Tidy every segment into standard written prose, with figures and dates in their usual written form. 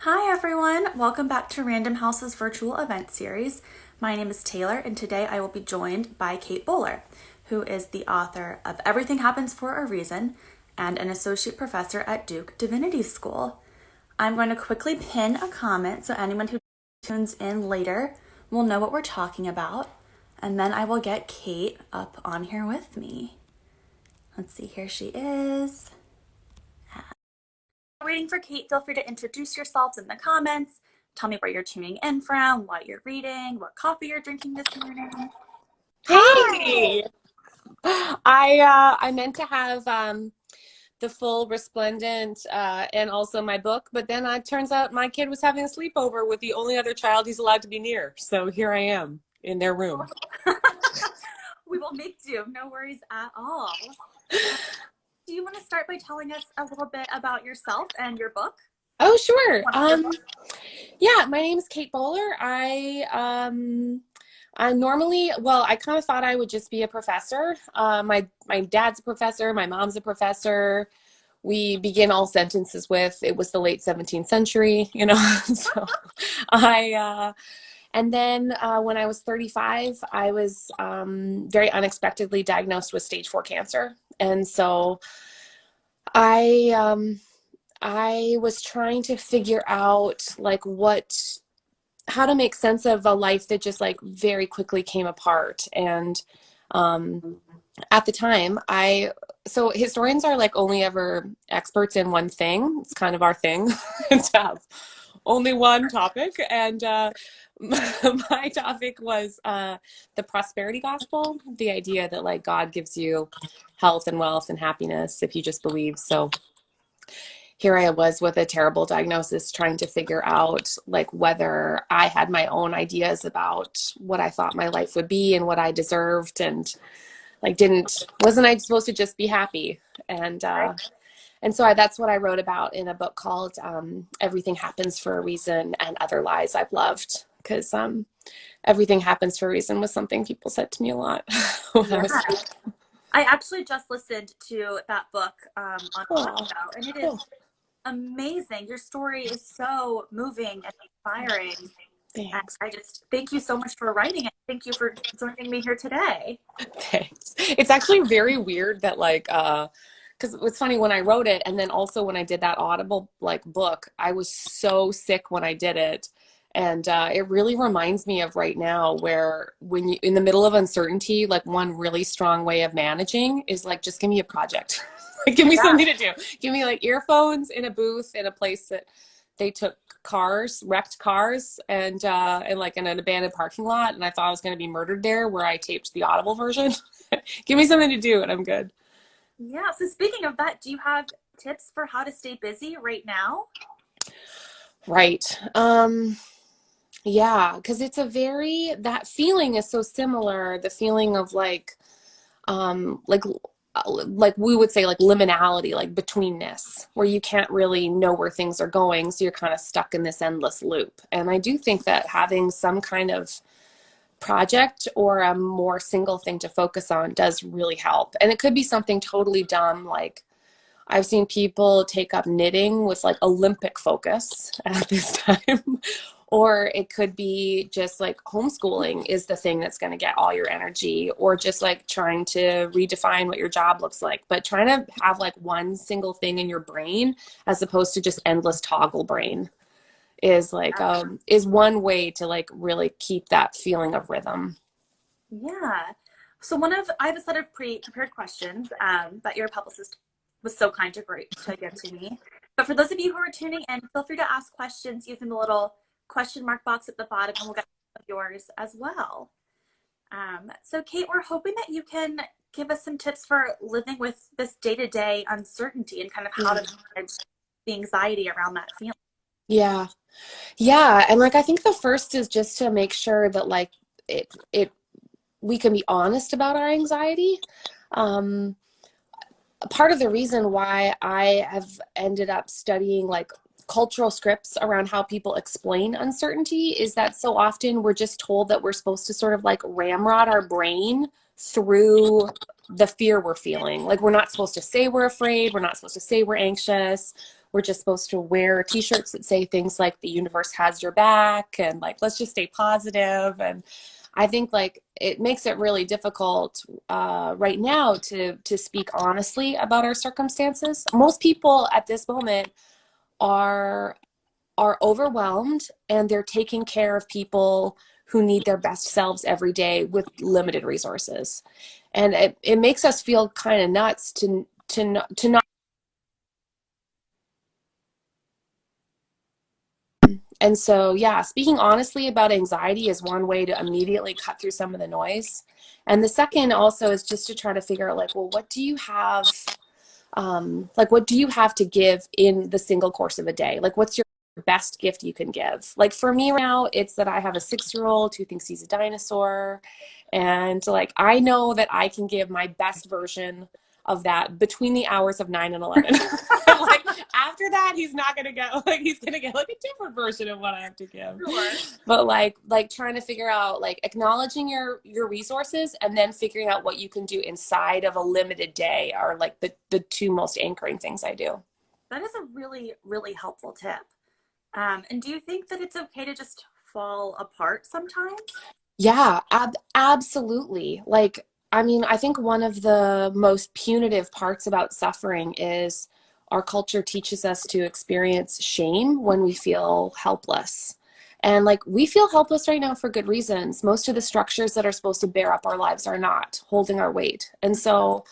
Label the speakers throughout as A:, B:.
A: Hi everyone, welcome back to Random House's virtual event series. My name is Taylor and today I will be joined by Kate Bowler, who is the author of Everything Happens for a Reason and an associate professor at Duke Divinity School. I'm going to quickly pin a comment so anyone who tunes in later will know what we're talking about, and then I will get Kate up on here with me. Let's see, here she is. Waiting for Kate, feel free to introduce yourselves in the comments. Tell me where you're tuning in from, what you're reading, what coffee you're drinking this morning.
B: Hey, I meant to have the full resplendent and also my book, but then it turns out my kid was having a sleepover with the only other child he's allowed to be near. So here I am in their room.
A: We will make do, no worries at all. Do you want to start by telling us a little bit about yourself and your book?
B: Oh, sure. Yeah, my name is Kate Bowler. I normally, well, I kind of thought I would just be a professor. My dad's a professor, my mom's a professor. We begin all sentences with "it was the late 17th century," you know. So and then when I was 35, I was very unexpectedly diagnosed with stage 4 cancer, and so I I was trying to figure out like how to make sense of a life that just like very quickly came apart. And at the time, so historians are like only ever experts in one thing. It's kind of our thing to have only one topic. And my topic was the prosperity gospel, the idea that like God gives you health and wealth and happiness if you just believe. So here I was with a terrible diagnosis trying to figure out like whether I had my own ideas about what I thought my life would be and what I deserved, and like wasn't I supposed to just be happy? And so that's what I wrote about in a book called Everything Happens for a Reason and Other Lies I've Loved, because everything happens for a reason was something people said to me a lot when I
A: Yeah,
B: was
A: I actually just listened to that book on
B: oh,
A: audio, and it is
B: cool.
A: amazing. Your story is so moving and inspiring. And
B: Thanks.
A: I just thank you so much for writing it. Thank you for joining me here today.
B: Thanks. It's actually very weird that like because it's funny when I wrote it and then also when I did that Audible like book, I was so sick when I did it. And it really reminds me of right now where when you in the middle of uncertainty, like one really strong way of managing is like just give me a project. Like give me
A: Yeah,
B: something to do. Give me like earphones in a booth in a place that they took wrecked cars, and like in an abandoned parking lot, and I thought I was going to be murdered there where I taped the Audible version. Give me something to do and I'm good.
A: yeah. So speaking of that, do you have tips for how to stay busy right now?
B: Right. Yeah, because it's a very that feeling is so similar. The feeling of like we would say like liminality, like betweenness, where you can't really know where things are going, so you're kind of stuck in this endless loop. And I do think that having some kind of project or a more single thing to focus on does really help. And it could be something totally dumb, like I've seen people take up knitting with like Olympic focus at this time. Or it could be just like homeschooling is the thing that's going to get all your energy, or just like trying to redefine what your job looks like. But trying to have like one single thing in your brain as opposed to just endless toggle brain is like is one way to like really keep that feeling of rhythm.
A: Yeah. So I have a set of prepared questions that your publicist was so kind to give to me. But for those of you who are tuning in, feel free to ask questions using the little question mark box at the bottom, and we'll get of yours as well. So Kate, we're hoping that you can give us some tips for living with this day-to-day uncertainty and kind of how to manage the anxiety around that feeling.
B: Yeah. Yeah. And like I think the first is just to make sure that like it we can be honest about our anxiety. Um, Part of the reason why I have ended up studying like cultural scripts around how people explain uncertainty is that so often we're just told that we're supposed to sort of like ramrod our brain through the fear we're feeling. Like we're not supposed to say we're afraid, we're not supposed to say we're anxious. we're just supposed to wear t-shirts that say things like the universe has your back and like let's just stay positive. And I think like it makes it really difficult right now to speak honestly about our circumstances. Most people at this moment are are overwhelmed and they're taking care of people who need their best selves every day with limited resources. And it makes us feel kind of nuts to not. And so, yeah, speaking honestly about anxiety is one way to immediately cut through some of the noise. And the second also is just to try to figure out like, well, what do you have? Like, what do you have to give in the single course of a day? Like, what's your best gift you can give? Like for me right now, it's that I have a 6-year-old who thinks he's a dinosaur. And like, I know that I can give my best version of that between the hours of 9 and 11. Like after that, he's not going to get like, he's going to get like a different version of what I have to give.
A: Sure.
B: But like trying to figure out like acknowledging your resources and then figuring out what you can do inside of a limited day are like the two most anchoring things I do.
A: That is a really, really helpful tip. And do you think that it's okay to just fall apart sometimes?
B: Yeah, absolutely. Like, I mean, I think one of the most punitive parts about suffering is our culture teaches us to experience shame when we feel helpless. And like, we feel helpless right now for good reasons. Most of the structures that are supposed to bear up our lives are not holding our weight. And so,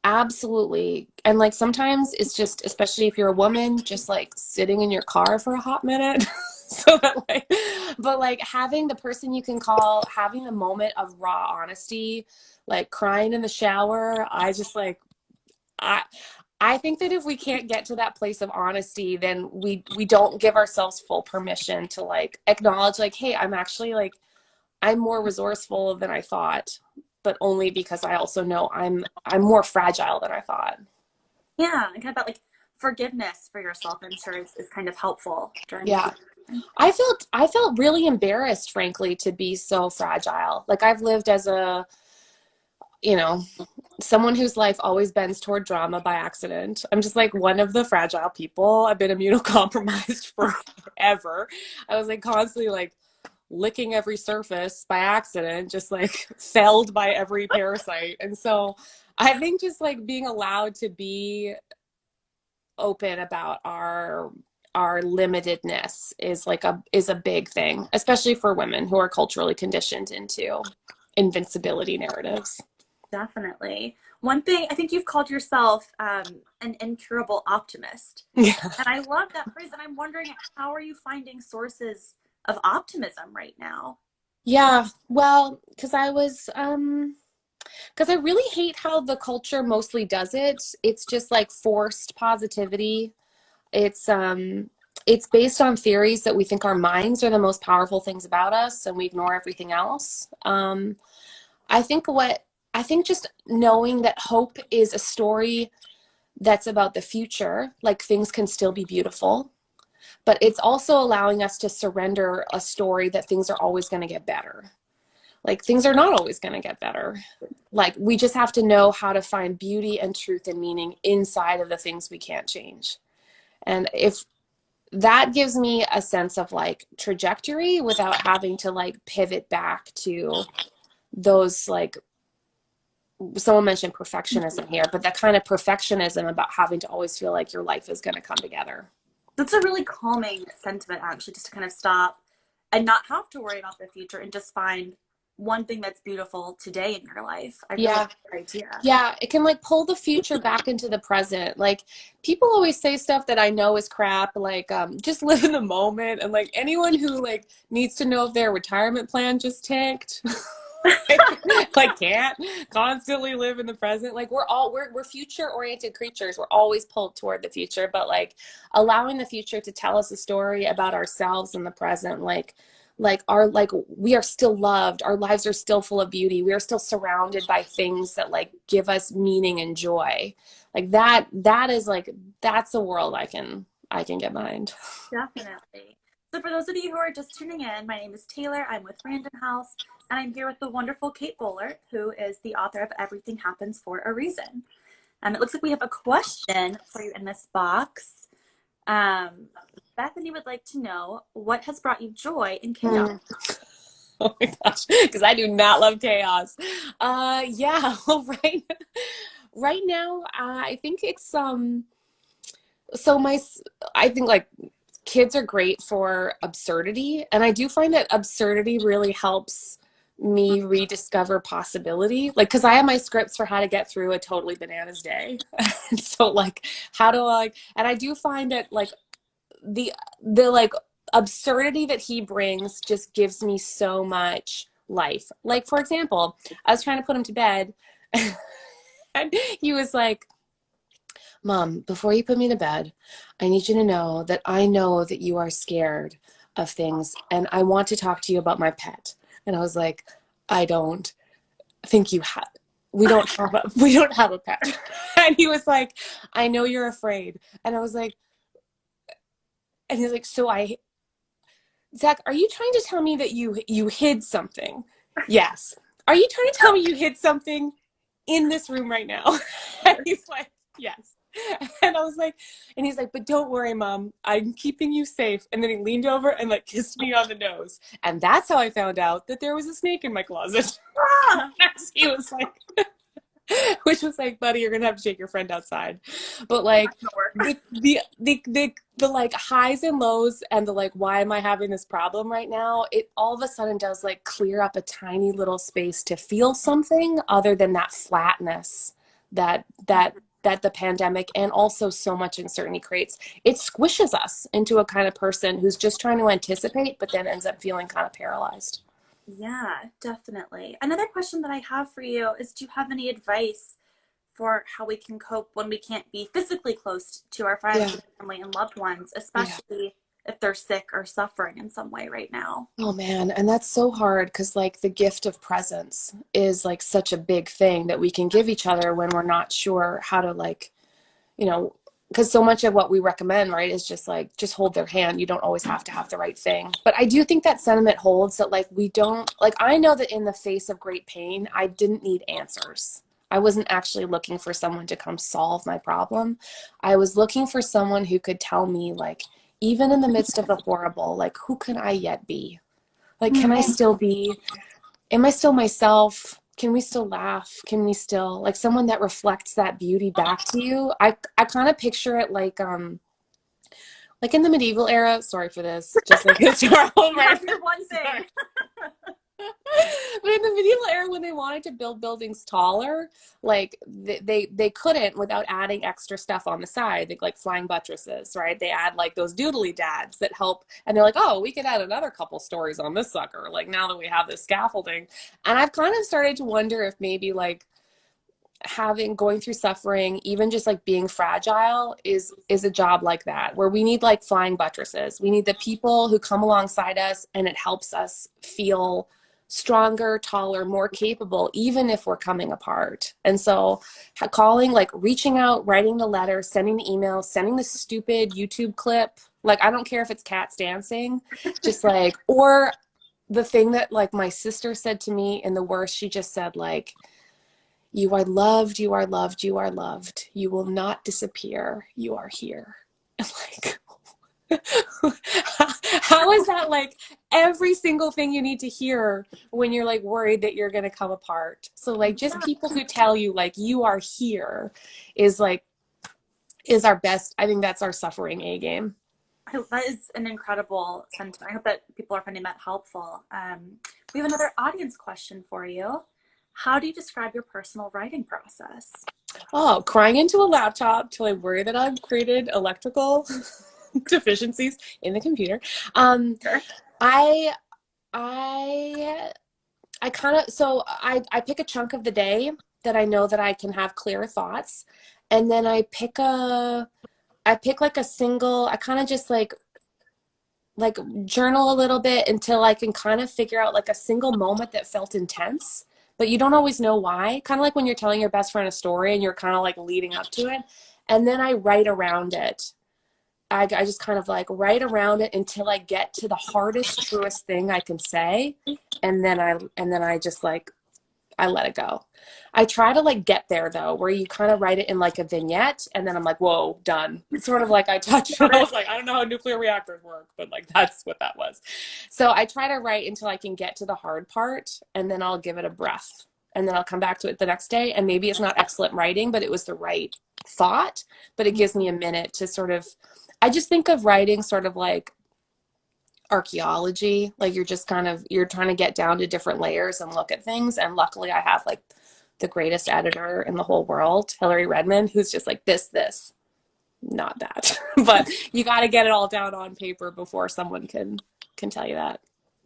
B: absolutely. And like sometimes it's just, especially if you're a woman, just like sitting in your car for a hot minute. So that like, but like having the person you can call, having the moment of raw honesty, like crying in the shower, I just like, I, I think that if we can't get to that place of honesty, then we don't give ourselves full permission to like acknowledge like, hey, I'm actually like I'm more resourceful than I thought, but only because I also know I'm more fragile than I thought.
A: Yeah, and kind of about like forgiveness for yourself, I'm sure is kind of helpful during the
B: Yeah.
A: season.
B: I felt really embarrassed, frankly, to be so fragile. Like I've lived as a, you know, someone whose life always bends toward drama by accident. I'm just like one of the fragile people. I've been immunocompromised forever. I was like constantly like licking every surface by accident, just like felled by every parasite. And so I think just like being allowed to be open about our limitedness is a big thing, especially for women who are culturally conditioned into invincibility narratives.
A: Definitely. One thing, I think you've called yourself an incurable optimist.
B: Yeah.
A: And I love that phrase. And I'm wondering, how are you finding sources of optimism right now?
B: Yeah. Well, because I really hate how the culture mostly does it. It's just like forced positivity. It's um it's based on theories that we think our minds are the most powerful things about us and we ignore everything else. I think what I think just knowing that hope is a story that's about the future, like things can still be beautiful, but it's also allowing us to surrender a story that things are always going to get better. Like things are not always going to get better. Like we just have to know how to find beauty and truth and meaning inside of the things we can't change. And if that gives me a sense of like trajectory without having to like pivot back to those like someone mentioned perfectionism here, but that kind of perfectionism about having to always feel like your life is going to come together.
A: That's a really calming sentiment, actually, just to kind of stop and not have to worry about the future and just find one thing that's beautiful today in your life. I really
B: Yeah.
A: like that idea.
B: Yeah, it can like pull the future back into the present. Like people always say stuff that I know is crap, like just live in the moment. And like anyone who like needs to know if their retirement plan just tanked, like can't constantly live in the present. Like we're future oriented creatures. We're always pulled toward the future, but like allowing the future to tell us a story about ourselves in the present, like we are still loved, our lives are still full of beauty, we are still surrounded by things that like give us meaning and joy. Like that is like that's a world I can get behind.
A: Definitely. So, for those of you who are just tuning in, my name is Taylor. I'm with Random House, and I'm here with the wonderful Kate Bowler, who is the author of Everything Happens for a Reason. It looks like we have a question for you in this box. Um, Bethany would like to know what has brought you joy in chaos?
B: Hmm. Oh my gosh, because I do not love chaos. Yeah, well, right now, I think it's so I think like kids are great for absurdity, and I do find that absurdity really helps me rediscover possibility. Like, because I have my scripts for how to get through a totally bananas day, and so like, how to like, and I do find that like the like absurdity that he brings just gives me so much life. Like, for example, I was trying to put him to bed, and he was like, Mom, before you put me to bed, I need you to know that you are scared of things, and I want to talk to you about my pet. And I was like, I don't think you have. We don't have a pet. And he was like, I know you're afraid. And I was like, and he's like, Zach, are you trying to tell me that you hid something? Yes. Are you trying to tell me you hid something in this room right now? And he's like, yes. And I was like, and he's like, but don't worry, Mom, I'm keeping you safe. And then he leaned over and like kissed me on the nose. And that's how I found out that there was a snake in my closet.
A: Ah,
B: He was like, which was like, buddy, you're gonna have to take your friend outside. But like the like highs and lows and the like, why am I having this problem right now? It all of a sudden does like clear up a tiny little space to feel something other than that flatness that the pandemic and also so much uncertainty creates. It squishes us into a kind of person who's just trying to anticipate, but then ends up feeling kind of paralyzed.
A: yeah, definitely. Another question that I have for you is, do you have any advice for how we can cope when we can't be physically close to our
B: Yeah.
A: friends, family, and loved ones,
B: Yeah.
A: especially if they're sick or suffering in some way right now?
B: Oh man, and that's so hard because like the gift of presence is like such a big thing that we can give each other when we're not sure how to like, you know, because so much of what we recommend, right, is just like just hold their hand. You don't always have to have the right thing. But I do think that sentiment holds that like we don't like I know that in the face of great pain, I didn't need answers. I wasn't actually looking for someone to come solve my problem. I was looking for someone who could tell me like even in the midst of the horrible, like who can I yet be? Like, can I still be, am I still myself? Can we still laugh? Can we still, like someone that reflects that beauty back to you? I kind of picture it like in the medieval era, sorry for this, just like historical
A: You have
B: reference.
A: your one thing.
B: But in the medieval era, when they wanted to build buildings taller, like they couldn't without adding extra stuff on the side, like flying buttresses, right? They add like those doodly dads that help, and they're like, oh, we could add another couple stories on this sucker, like now that we have this scaffolding. And I've kind of started to wonder if maybe like having going through suffering, even just like being fragile is a job like that, where we need like flying buttresses. We need the people who come alongside us and it helps us feel stronger, taller, more capable, even if we're coming apart. And so calling, like reaching out, writing the letter, sending the email, sending the stupid YouTube clip, like I don't care if it's cats dancing, just like, or the thing that like my sister said to me in the worst, she just said like, you are loved, you are loved, you are loved. You will not disappear. You are here. And like, how is that like every single thing you need to hear when you're like worried that you're going to come apart? So like just people who tell you like you are here is like, is our best. I think that's our suffering A game.
A: That is an incredible sentiment. I hope that people are finding that helpful. We have another audience question for you. How do you describe your personal writing process?
B: Oh, crying into a laptop till I worry that I've created electrical deficiencies in the computer. Um,
A: Sure.
B: I I I kind of so I pick a chunk of the day that I know that I can have clear thoughts, and then I pick like a single. I kind of just like journal a little bit until I can kind of figure out like a single moment that felt intense, but you don't always know why. Kind of like when you're telling your best friend a story and you're kind of like leading up to it, and then I write around it. I just kind of like write around it until I get to the hardest, truest thing I can say, and then I just like I let it go. I try to like get there though, where you kind of write it in like a vignette and then I'm like, whoa, done. It's sort of like I touched and I was like, I don't know how nuclear reactors work, but like that's what that was. So I try to write until I can get to the hard part and then I'll give it a breath. And then I'll come back to it the next day. And maybe it's not excellent writing, but it was the right thought. But it gives me a minute to sort of, I just think of writing sort of like archaeology, like you're just kind of, you're trying to get down to different layers and look at things. And luckily I have like the greatest editor in the whole world, Hillary Redmond, who's just like this, not that. But you got to get it all down on paper before someone can tell you that.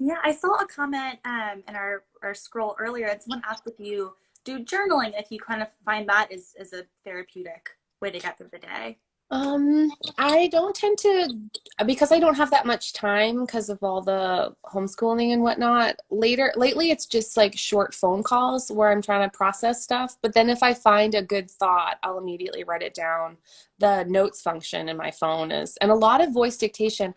A: Yeah, I saw a comment in our scroll earlier, and someone asked if you do journaling, if you kind of find that is a therapeutic way to get through the day.
B: I don't tend to, because I don't have that much time because of all the homeschooling and whatnot. Lately, it's just like short phone calls where I'm trying to process stuff. But then if I find a good thought, I'll immediately write it down. The notes function in my phone is, and a lot of voice dictation.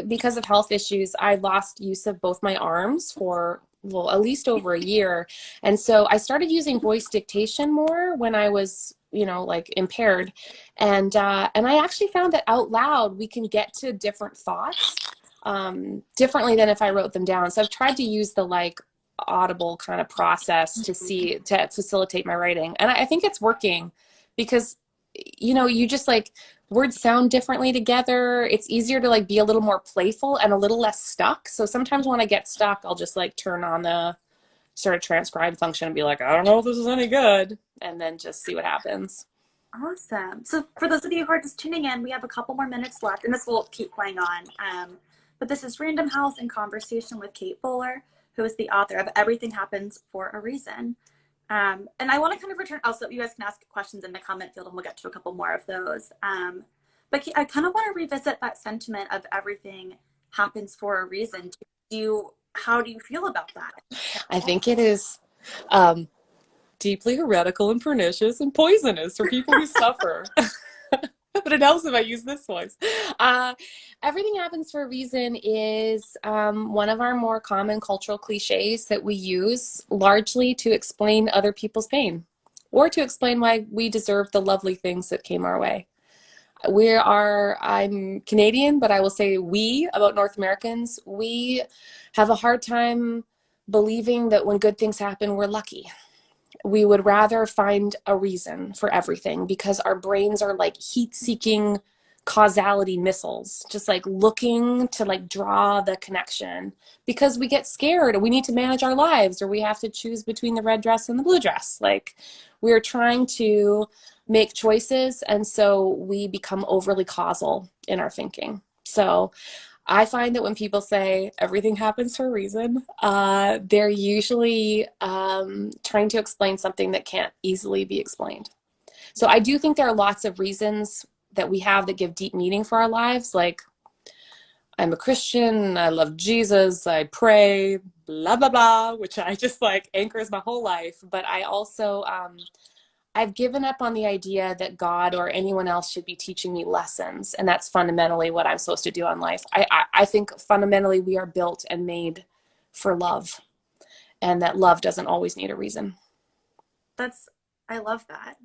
B: Because of health issues, I lost use of both my arms for, well, at least over a year. And so I started using voice dictation more when I was, like impaired. And I actually found that out loud, we can get to different thoughts differently than if I wrote them down. So I've tried to use the like audible kind of process to facilitate my writing. And I think it's working because, you just like words sound differently together. It's easier to like be a little more playful and a little less stuck. So sometimes when I get stuck, I'll just like turn on the sort of transcribe function and be like, I don't know if this is any good. And then just see what happens.
A: Awesome. So for those of you who are just tuning in, we have a couple more minutes left, and this will keep playing on. But this is Random House in conversation with Kate Bowler, who is the author of Everything Happens for a Reason. And I want to kind of return, also, you guys can ask questions in the comment field, and we'll get to a couple more of those. But I kind of want to revisit that sentiment of everything happens for a reason. How do you feel about that?
B: I think it is deeply heretical and pernicious and poisonous for people who suffer. But it helps if I use this voice. Everything happens for a reason is one of our more common cultural cliches that we use largely to explain other people's pain or to explain why we deserve the lovely things that came our way. I'm Canadian, but I will say we, about North Americans, we have a hard time believing that when good things happen, we're lucky. We would rather find a reason for everything because our brains are like heat-seeking causality missiles, just like looking to like draw the connection because we get scared or we need to manage our lives or we have to choose between the red dress and the blue dress. Like we're trying to make choices, and so we become overly causal in our thinking. So I find that when people say everything happens for a reason, they're usually trying to explain something that can't easily be explained. So I do think there are lots of reasons that we have that give deep meaning for our lives. Like I'm a Christian, I love Jesus, I pray, blah, blah, blah, which I just like anchors my whole life. But I also, I've given up on the idea that God or anyone else should be teaching me lessons. And that's fundamentally what I'm supposed to do in life. I think fundamentally we are built and made for love, and that love doesn't always need a reason.
A: I love that.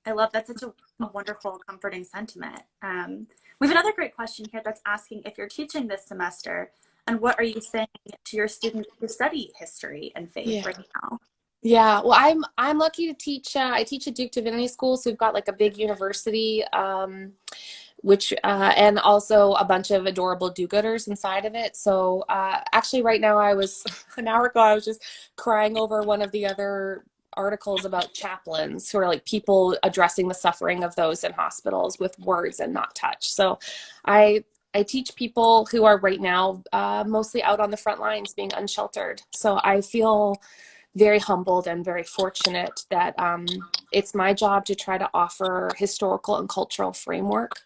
A: I love that's such a wonderful, comforting sentiment. We have another great question here that's asking if you're teaching this semester, and what are you saying to your students who study history and faith right now?
B: Yeah, well, I'm lucky to teach. I teach at Duke Divinity School, so we've got like a big university, which and also a bunch of adorable do-gooders inside of it. So actually, right now, an hour ago, I was just crying over one of the other articles about chaplains who are like people addressing the suffering of those in hospitals with words and not touch. So I teach people who are right now mostly out on the front lines being unsheltered. So I feel very humbled and very fortunate that it's my job to try to offer historical and cultural framework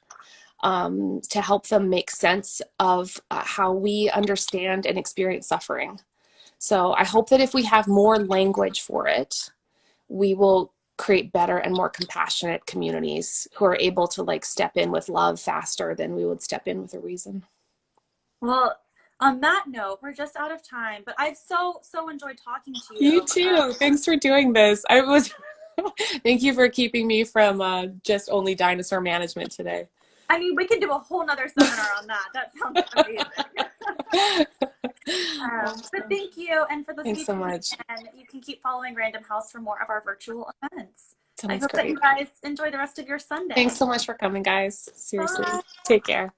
B: to help them make sense of how we understand and experience suffering. So I hope that if we have more language for it, we will create better and more compassionate communities who are able to like step in with love faster than we would step in with a reason.
A: Well, On that note, we're just out of time, but I've so enjoyed talking to
B: You
A: you.
B: too. Thanks for doing this. I was thank you for keeping me from just only dinosaur management today.
A: I mean, we could do a whole nother seminar on that. That sounds amazing. But
B: Awesome.
A: thank you, and for those of
B: Thanks
A: you
B: so
A: tuning
B: much.
A: in, you can keep following Random House for more of our virtual events. I
B: Sounds
A: hope that
B: great.
A: you guys enjoy the rest of your
B: Thanks
A: Sunday.
B: so much for coming, guys. Seriously.
A: Bye.
B: Take care.